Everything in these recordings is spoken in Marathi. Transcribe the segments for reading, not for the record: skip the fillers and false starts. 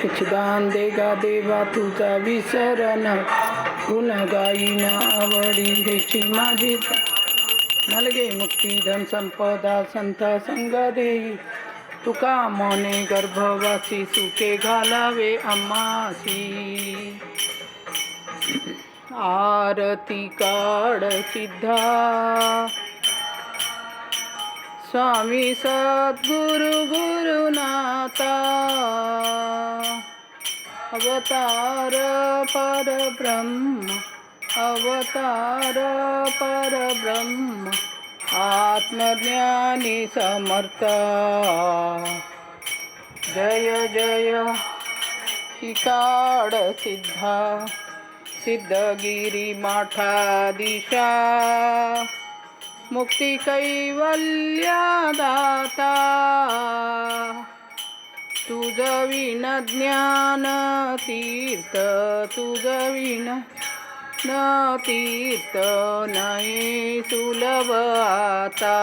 कुछ दान देगा देवा तुझा विसरण गुण गाईन आवडी हेची माझी नलगे मुक्ती धन संपदा संत संग देई तुका मने गर्भवासी सुखे घालावे आम्हासी आरती काढ सिद्धा स्वामी सद्गुरु गुरुनाथा अवतार परब्रह्म अवतार परब्रह्म आत्मज्ञानी समर्थ जय जय ही काढ सिद्धा सिद्धगिरी माठाधीशा मुक्ती कैवल्या दाता तुझ विन ज्ञान तीर्थ तुझ विन न तीर्थ नाही सुलभ आता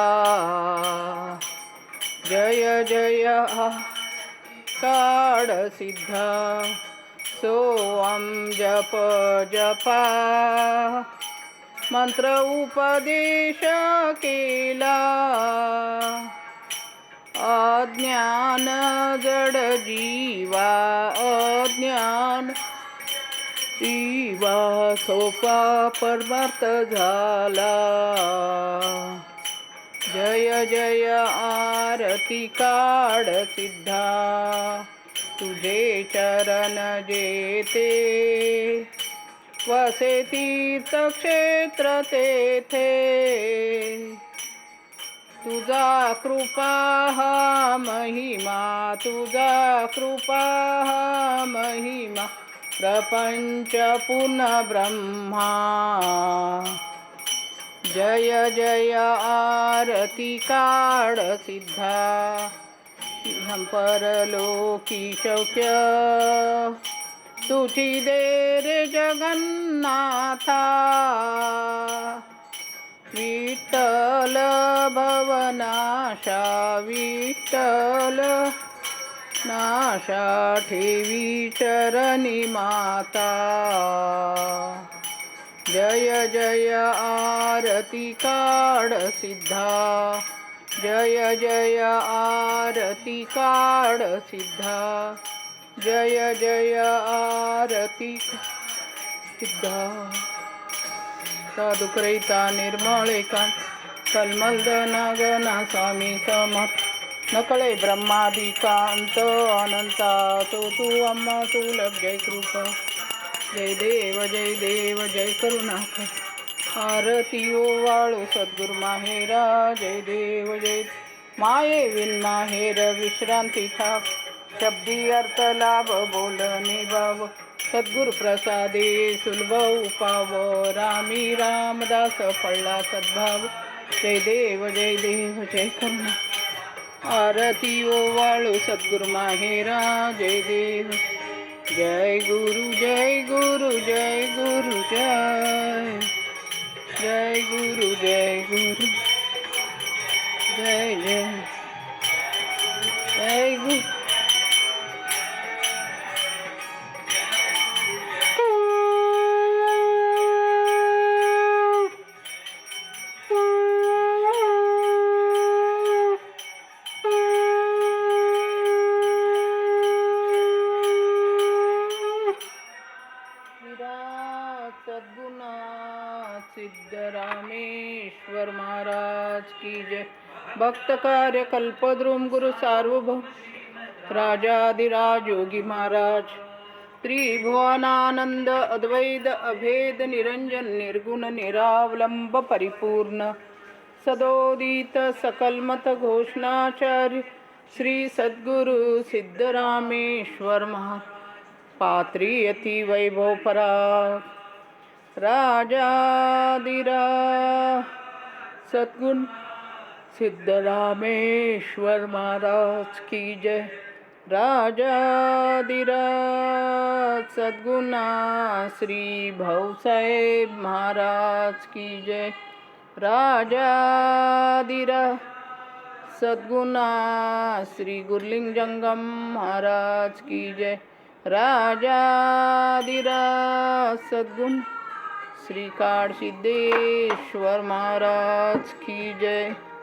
जय जय काढ सिद्धा सोअम जप जपा मंत्र उपदेश केला अज्ञान जड जीवा अज्ञान जीवा सोपा परमार्थ झाला जय जय आरती काढ सिद्धा तुझे चरण जेते वसे तीर्थक्षेत्र तेथे तुझा कृपा हा महिमा तुझा कृपा हा महिमा प्रपंच पुन्हा ब्रह्मा जय जय आरती काढ सिद्धा परलोकी शौक्य तुझी दे रे जगन्नाथा विठ्ठल भवनाशा विठ्ठल नाशा ठेवी चरणी माता जय जय आरती काढ सिद्धा जय जय आरती काढ सिद्धा जय जय आरती सिद्धा साधुकरिता निर्मळे कांत कलमलदना गना स्वामी समर्थ नकळे ब्रह्मादिकांत अनंता तो अम्मा तू जय कृपा जय देव जय करुणाकर आरती ओवाळू सद्गुरु माहेरा जय देव जय माये विन माहेर विश्रांती ठाक शब्दी अर्थ लाभ बोलणे भाव सद्गुरु प्रसादे सुलभ उपाव रामी रामदास फळला सद्भाव जय देव जय करुणा आरती ओवाळू सद्गुरु माहेरा जय देव जय गुरु जय गुरु जय गुरु जय जय गुरु जय गुरु जय जय जय गुरु सिद्धरामेश्वर महाराज की जय भक्त कार्य कल्पद्रुम गुरु सार्वभौम राजाधिराज योगी महाराज त्रिभुवनानंद अद्वैत अभेद निरंजन निर्गुण निरावलंब परिपूर्ण सदोदित सकलमत घोषणाचार्य श्री सद्गुरु सिद्धरामेश्वर महाराज पात्रियती वैभव पराग राजाधिराज सद्गुरु सिद्धरामेश्वर महाराज की जय राजाधिराज सद्गुणा श्री भाऊसाहेब महाराज की जय राजाधिराज सद्गुणा श्री गुरुलिंग जंगम महाराज की जय राजाधिराज सद्गुण श्री काळ सिद्धेश्वर महाराज की जय।